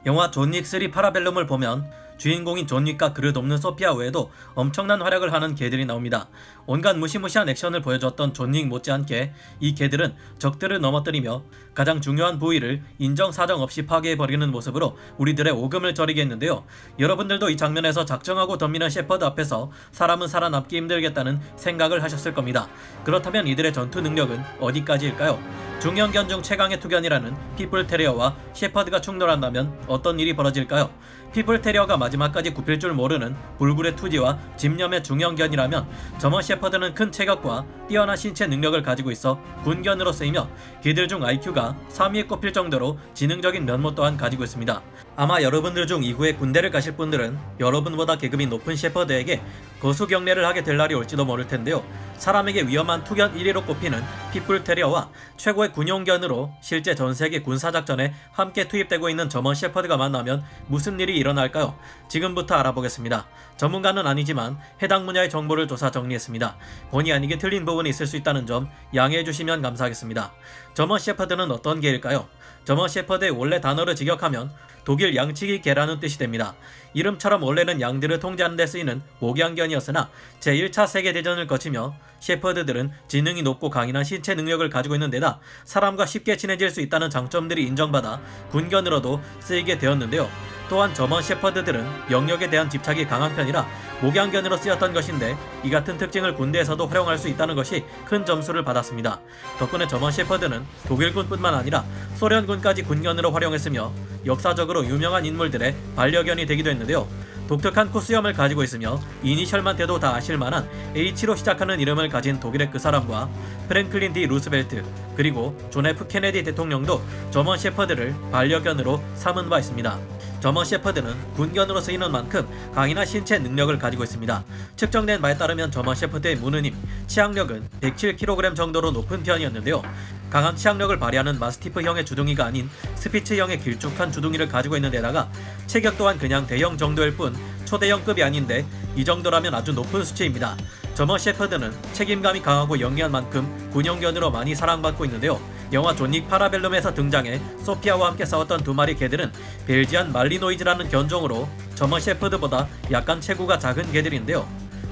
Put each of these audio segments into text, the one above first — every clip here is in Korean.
영화 존 윅 3 파라벨룸을 보면 주인공인 존 윅과 그릇 없는 소피아 외에도 엄청난 활약을 하는 개들이 나옵니다. 온갖 무시무시한 액션을 보여줬던 존 윅 못지않게 이 개들은 적들을 넘어뜨리며 가장 중요한 부위를 인정사정 없이 파괴해버리는 모습으로 우리들의 오금을 저리게 했는데요. 여러분들도 이 장면에서 작정하고 덤비는 셰퍼드 앞에서 사람은 살아남기 힘들겠다는 생각을 하셨을 겁니다. 그렇다면 이들의 전투 능력은 어디까지일까요? 중형견 중 최강의 투견이라는 피플 테리어와 셰퍼드가 충돌한다면 어떤 일이 벌어질까요? 피플 테리어가 마지막까지 굽힐 줄 모르는 불굴의 투지와 집념의 중형견이라면 저먼 셰퍼드는 큰 체격과 뛰어난 신체 능력을 가지고 있어 군견으로 쓰이며 개들 중 IQ가 3위에 꼽힐 정도로 지능적인 면모 또한 가지고 있습니다. 아마 여러분들 중 이후에 군대를 가실 분들은 여러분보다 계급이 높은 셰퍼드에게 거수경례를 하게 될 날이 올지도 모를 텐데요. 사람에게 위험한 투견 1위로 꼽히는 피플 테리어와 최고의 군용견으로 실제 전세계 군사작전에 함께 투입되고 있는 저먼 셰퍼드가 만나면 무슨 일이 일어날까요? 지금부터 알아보겠습니다. 전문가는 아니지만 해당 분야의 정보를 조사 정리했습니다. 본의 아니게 틀린 부분이 있을 수 있다는 점 양해해 주시면 감사하겠습니다. 저먼 셰퍼드는 어떤 개일까요? 저먼 셰퍼드의 원래 단어를 직역하면 독일 양치기 개라는 뜻이 됩니다. 이름처럼 원래는 양들을 통제하는 데 쓰이는 목양견이었으나 제1차 세계대전을 거치며 셰퍼드들은 지능이 높고 강인한 신체 능력을 가지고 있는 데다 사람과 쉽게 친해질 수 있다는 장점들이 인정받아 군견으로도 쓰이게 되었는데요. 또한 저먼 셰퍼드들은 영역에 대한 집착이 강한 편이라 목양견으로 쓰였던 것인데 이 같은 특징을 군대에서도 활용할 수 있다는 것이 큰 점수를 받았습니다. 덕분에 저먼 셰퍼드는 독일군뿐만 아니라 소련군까지 군견으로 활용했으며 역사적으로 유명한 인물들의 반려견이 되기도 했는데요. 독특한 코수염을 가지고 있으며 이니셜만 대도 다 아실만한 H로 시작하는 이름을 가진 독일의 그 사람과 프랭클린 D 루스벨트 그리고 존 F 케네디 대통령도 저먼 셰퍼드를 반려견으로 삼은 바 있습니다. 저먼 셰퍼드는 군견으로 쓰이는 만큼 강인한 신체 능력을 가지고 있습니다. 측정된 바에 따르면 저먼 셰퍼드의 무느님 치악력은 107kg 정도로 높은 편이었는데요. 강한 치악력을 발휘하는 마스티프형의 주둥이가 아닌 스피츠형의 길쭉한 주둥이를 가지고 있는 데다가 체격 또한 그냥 대형 정도일 뿐 초대형급이 아닌데 이 정도라면 아주 높은 수치입니다. 저먼 셰퍼드는 책임감이 강하고 영리한 만큼 군용견으로 많이 사랑받고 있는데요. 영화 존 윅 파라벨룸에서 등장해 소피아와 함께 싸웠던 두 마리 개들은 벨지안 말리노이즈라는 견종으로 저먼 셰퍼드보다 약간 체구가 작은 개들인데요.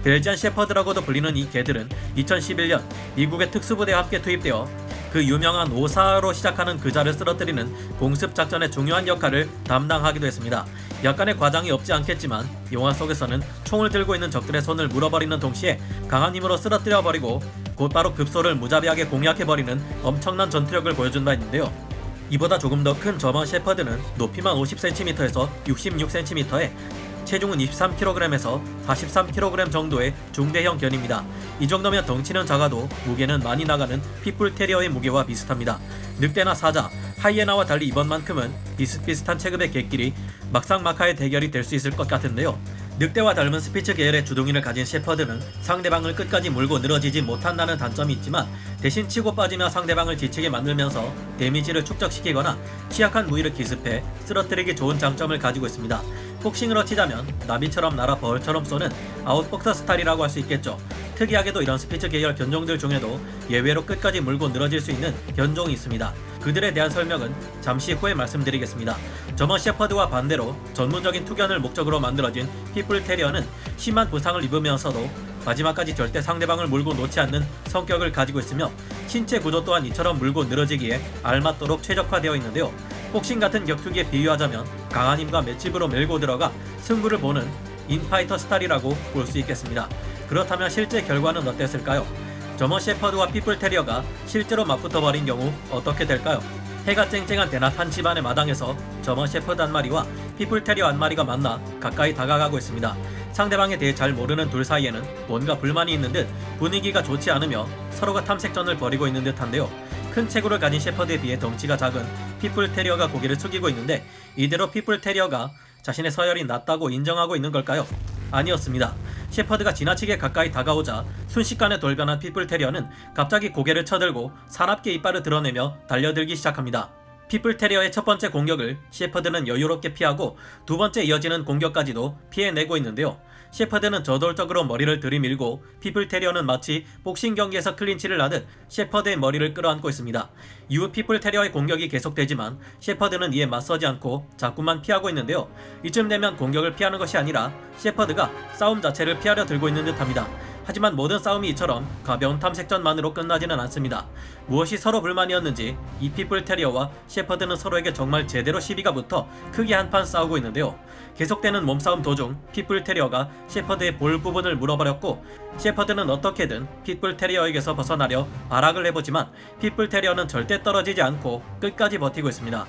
벨지안 셰퍼드라고도 불리는 이 개들은 2011년 미국의 특수부대와 함께 투입되어 그 유명한 오사로 시작하는 그자를 쓰러뜨리는 공습작전의 중요한 역할을 담당하기도 했습니다. 약간의 과장이 없지 않겠지만 영화 속에서는 총을 들고 있는 적들의 손을 물어버리는 동시에 강한 힘으로 쓰러뜨려버리고 곧바로 급소를 무자비하게 공략해버리는 엄청난 전투력을 보여준 바 있는데요. 이보다 조금 더 큰 저먼 셰퍼드는 높이만 50cm에서 66cm에 체중은 23kg에서 43kg 정도의 중대형 견입니다. 이 정도면 덩치는 작아도 무게는 많이 나가는 피플 테리어의 무게와 비슷합니다. 늑대나 사자, 하이에나와 달리 이번만큼은 비슷비슷한 체급의 개끼리 막상막하의 대결이 될 수 있을 것 같은데요. 늑대와 닮은 스피츠 계열의 주둥이를 가진 셰퍼드는 상대방을 끝까지 물고 늘어지지 못한다는 단점이 있지만 대신 치고 빠지며 상대방을 지치게 만들면서 데미지를 축적시키거나 취약한 부위를 기습해 쓰러뜨리기 좋은 장점을 가지고 있습니다. 복싱으로 치자면 나비처럼 날아 벌처럼 쏘는 아웃복서 스타일이라고 할 수 있겠죠. 특이하게도 이런 스피츠 계열 견종들 중에도 예외로 끝까지 물고 늘어질 수 있는 견종이 있습니다. 그들에 대한 설명은 잠시 후에 말씀드리겠습니다. 저먼 셰퍼드와 반대로 전문적인 투견을 목적으로 만들어진 피플 테리어는 심한 부상을 입으면서도 마지막까지 절대 상대방을 물고 놓지 않는 성격을 가지고 있으며 신체 구조 또한 이처럼 물고 늘어지기에 알맞도록 최적화되어 있는데요. 복싱 같은 격투기에 비유하자면 강한 힘과 맷집으로 밀고 들어가 승부를 보는 인파이터 스타일이라고 볼 수 있겠습니다. 그렇다면 실제 결과는 어땠을까요? 저먼 셰퍼드와 피플 테리어가 실제로 맞붙어버린 경우 어떻게 될까요? 해가 쨍쨍한 대낮 한 집안의 마당에서 저먼 셰퍼드 한 마리와 피플 테리어 한 마리가 만나 가까이 다가가고 있습니다. 상대방에 대해 잘 모르는 둘 사이에는 뭔가 불만이 있는 듯 분위기가 좋지 않으며 서로가 탐색전을 벌이고 있는 듯한데요. 큰 체구를 가진 셰퍼드에 비해 덩치가 작은 피플 테리어가 고개를 숙이고 있는데 이대로 피플 테리어가 자신의 서열이 낮다고 인정하고 있는 걸까요? 아니었습니다. 셰퍼드가 지나치게 가까이 다가오자 순식간에 돌변한 피플 테리어는 갑자기 고개를 쳐들고 사납게 이빨을 드러내며 달려들기 시작합니다. 핏불 테리어의 첫 번째 공격을 셰퍼드는 여유롭게 피하고 두 번째 이어지는 공격까지도 피해내고 있는데요. 셰퍼드는 저돌적으로 머리를 들이밀고 핏불 테리어는 마치 복싱 경기에서 클린치를 하듯 셰퍼드의 머리를 끌어안고 있습니다. 이후 핏불 테리어의 공격이 계속되지만 셰퍼드는 이에 맞서지 않고 자꾸만 피하고 있는데요. 이쯤 되면 공격을 피하는 것이 아니라 셰퍼드가 싸움 자체를 피하려 들고 있는 듯합니다. 하지만 모든 싸움이 이처럼 가벼운 탐색전만으로 끝나지는 않습니다. 무엇이 서로 불만이었는지 이 핏불 테리어와 셰퍼드는 서로에게 정말 제대로 시비가 붙어 크게 한판 싸우고 있는데요. 계속되는 몸싸움 도중 핏불 테리어가 셰퍼드의 볼 부분을 물어버렸고, 셰퍼드는 어떻게든 핏불 테리어에게서 벗어나려 발악을 해보지만 핏불 테리어는 절대 떨어지지 않고 끝까지 버티고 있습니다.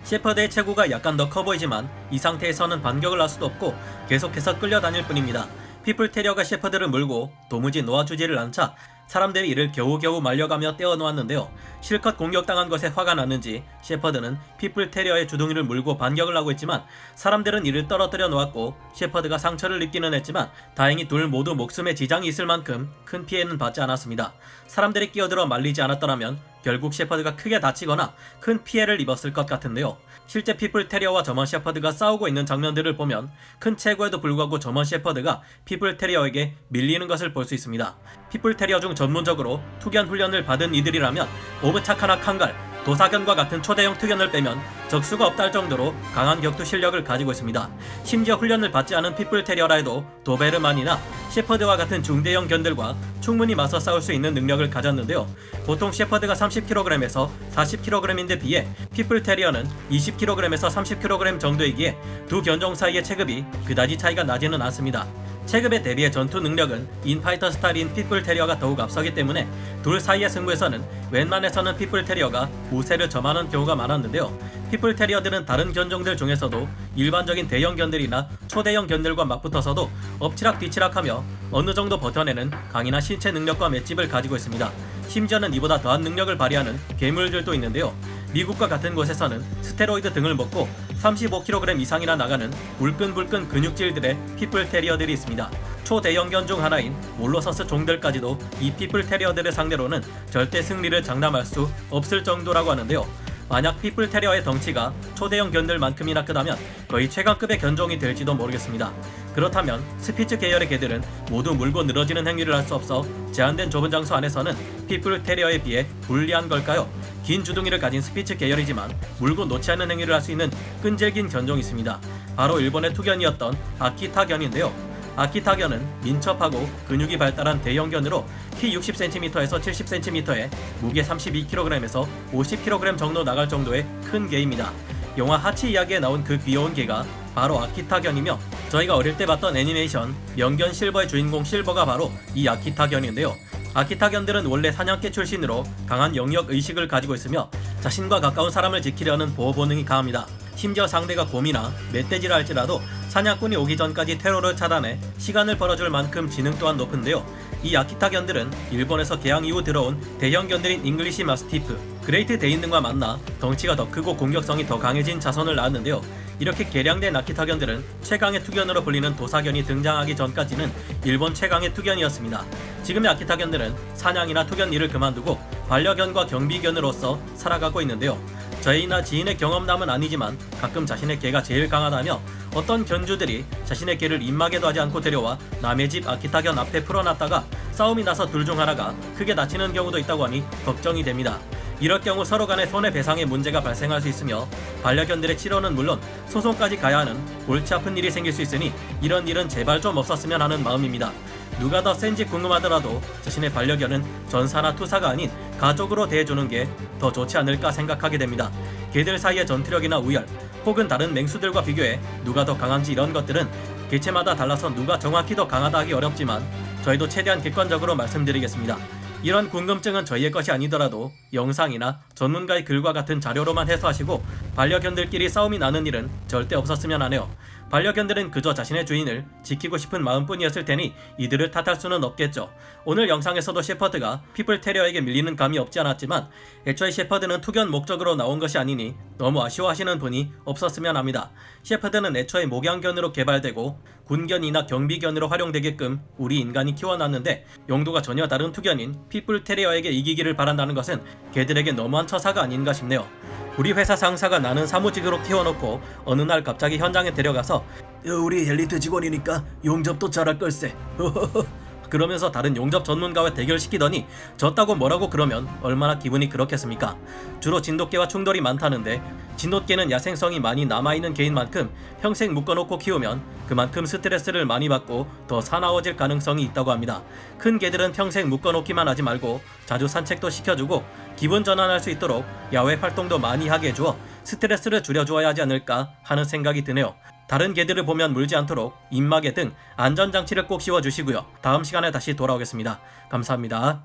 셰퍼드의 체구가 약간 더 커 보이지만 이 상태에서는 반격을 할 수도 없고 계속해서 끌려다닐 뿐입니다. 핏불 테리어가 셰퍼드를 물고 도무지 놓아주지를 않자 사람들이 이를 겨우겨우 말려가며 떼어놓았는데요. 실컷 공격당한 것에 화가 났는지 셰퍼드는 핏불 테리어의 주둥이를 물고 반격을 하고 있지만 사람들은 이를 떨어뜨려 놓았고 셰퍼드가 상처를 입기는 했지만 다행히 둘 모두 목숨에 지장이 있을 만큼 큰 피해는 받지 않았습니다. 사람들이 끼어들어 말리지 않았더라면 결국 셰퍼드가 크게 다치거나 큰 피해를 입었을 것 같은데요. 실제 핏불 테리어와 저먼 셰퍼드가 싸우고 있는 장면들을 보면 큰 체구에도 불구하고 저먼 셰퍼드가 핏불 테리어에게 밀리는 것을 볼 수 있습니다. 핏불 테리어 중 전문적으로 투견 훈련을 받은 이들이라면 오브차카나 칸갈, 도사견과 같은 초대형 투견을 빼면 적수가 없다 할 정도로 강한 격투 실력을 가지고 있습니다. 심지어 훈련을 받지 않은 핏불 테리어라 해도 도베르만이나 셰퍼드와 같은 중대형 견들과 충분히 맞서 싸울 수 있는 능력을 가졌는데요. 보통 셰퍼드가 30kg에서 40kg인데 비해 핏불 테리어는 20kg에서 30kg 정도이기에 두 견종 사이의 체급이 그다지 차이가 나지는 않습니다. 체급에 대비해 전투 능력은 인파이터 스타일인 핏불 테리어가 더욱 앞서기 때문에 둘 사이의 승부에서는 웬만해서는 핏불 테리어가 우세를 점하는 경우가 많았는데요. 핏불 테리어들은 다른 견종들 중에서도 일반적인 대형 견들이나 초대형 견들과 맞붙어서도 엎치락 뒤치락하며 어느 정도 버텨내는 강인한 신체 능력과 맷집을 가지고 있습니다. 심지어는 이보다 더한 능력을 발휘하는 괴물들도 있는데요. 미국과 같은 곳에서는 스테로이드 등을 먹고 35kg 이상이나 나가는 불끈불끈 근육질들의 핏불 테리어들이 있습니다. 초대형견 중 하나인 몰로서스 종들까지도 이 핏불 테리어들을 상대로는 절대 승리를 장담할 수 없을 정도라고 하는데요. 만약 핏불 테리어의 덩치가 초대형 견들만큼이나 크다면 거의 최강급의 견종이 될지도 모르겠습니다. 그렇다면 스피츠 계열의 개들은 모두 물고 늘어지는 행위를 할 수 없어 제한된 좁은 장소 안에서는 핏불 테리어에 비해 불리한 걸까요? 긴 주둥이를 가진 스피츠 계열이지만 물고 놓지 않는 행위를 할 수 있는 끈질긴 견종이 있습니다. 바로 일본의 투견이었던 아키타견인데요. 아키타견은 민첩하고 근육이 발달한 대형견으로 키 60cm에서 70cm에 무게 32kg에서 50kg 정도 나갈 정도의 큰 개입니다. 영화 하치 이야기에 나온 그 귀여운 개가 바로 아키타견이며, 저희가 어릴 때 봤던 애니메이션 명견 실버의 주인공 실버가 바로 이 아키타견인데요. 아키타견들은 원래 사냥개 출신으로 강한 영역 의식을 가지고 있으며 자신과 가까운 사람을 지키려는 보호 본능이 강합니다. 심지어 상대가 곰이나 멧돼지라 할지라도 사냥꾼이 오기 전까지 테러를 차단해 시간을 벌어줄 만큼 지능 또한 높은데요. 이 아키타견들은 일본에서 개양 이후 들어온 대형견들인 잉글리시 마스티프, 그레이트 데인 등과 만나 덩치가 더 크고 공격성이 더 강해진 자손을 낳았는데요. 이렇게 개량된 아키타견들은 최강의 투견으로 불리는 도사견이 등장하기 전까지는 일본 최강의 투견이었습니다. 지금의 아키타견들은 사냥이나 투견 일을 그만두고 반려견과 경비견으로서 살아가고 있는데요. 저희나 지인의 경험담은 아니지만 가끔 자신의 개가 제일 강하다며 어떤 견주들이 자신의 개를 입마개도 하지 않고 데려와 남의 집 아키타견 앞에 풀어놨다가 싸움이 나서 둘 중 하나가 크게 다치는 경우도 있다고 하니 걱정이 됩니다. 이럴 경우 서로 간의 손해배상에 문제가 발생할 수 있으며 반려견들의 치료는 물론 소송까지 가야 하는 골치 아픈 일이 생길 수 있으니 이런 일은 제발 좀 없었으면 하는 마음입니다. 누가 더 센지 궁금하더라도 자신의 반려견은 전사나 투사가 아닌 가족으로 대해주는 게 더 좋지 않을까 생각하게 됩니다. 개들 사이의 전투력이나 우열 혹은 다른 맹수들과 비교해 누가 더 강한지 이런 것들은 개체마다 달라서 누가 정확히 더 강하다 하기 어렵지만 저희도 최대한 객관적으로 말씀드리겠습니다. 이런 궁금증은 저희의 것이 아니더라도 영상이나 전문가의 글과 같은 자료로만 해소하시고 반려견들끼리 싸움이 나는 일은 절대 없었으면 하네요. 반려견들은 그저 자신의 주인을 지키고 싶은 마음뿐이었을 테니 이들을 탓할 수는 없겠죠. 오늘 영상에서도 셰퍼드가 핏불 테리어에게 밀리는 감이 없지 않았지만 애초에 셰퍼드는 투견 목적으로 나온 것이 아니니 너무 아쉬워하시는 분이 없었으면 합니다. 셰퍼드는 애초에 목양견으로 개발되고 군견이나 경비견으로 활용되게끔 우리 인간이 키워놨는데 용도가 전혀 다른 투견인 핏불 테리어에게 이기기를 바란다는 것은 개들에게 너무한 처사가 아닌가 싶네요. 우리 회사 상사가 나는 사무직으로 키워놓고 어느 날 갑자기 현장에 데려가서 우리 엘리트 직원이니까 용접도 잘할 걸세 그러면서 다른 용접 전문가와 대결시키더니 졌다고 뭐라고 그러면 얼마나 기분이 그렇겠습니까? 주로 진돗개와 충돌이 많다는데 진돗개는 야생성이 많이 남아있는 개인 만큼 평생 묶어놓고 키우면 그만큼 스트레스를 많이 받고 더 사나워질 가능성이 있다고 합니다. 큰 개들은 평생 묶어놓기만 하지 말고 자주 산책도 시켜주고 기분 전환할 수 있도록 야외 활동도 많이 하게 해주어 스트레스를 줄여주어야 하지 않을까 하는 생각이 드네요. 다른 개들을 보면 물지 않도록 입마개 등 안전장치를 꼭 씌워주시고요. 다음 시간에 다시 돌아오겠습니다. 감사합니다.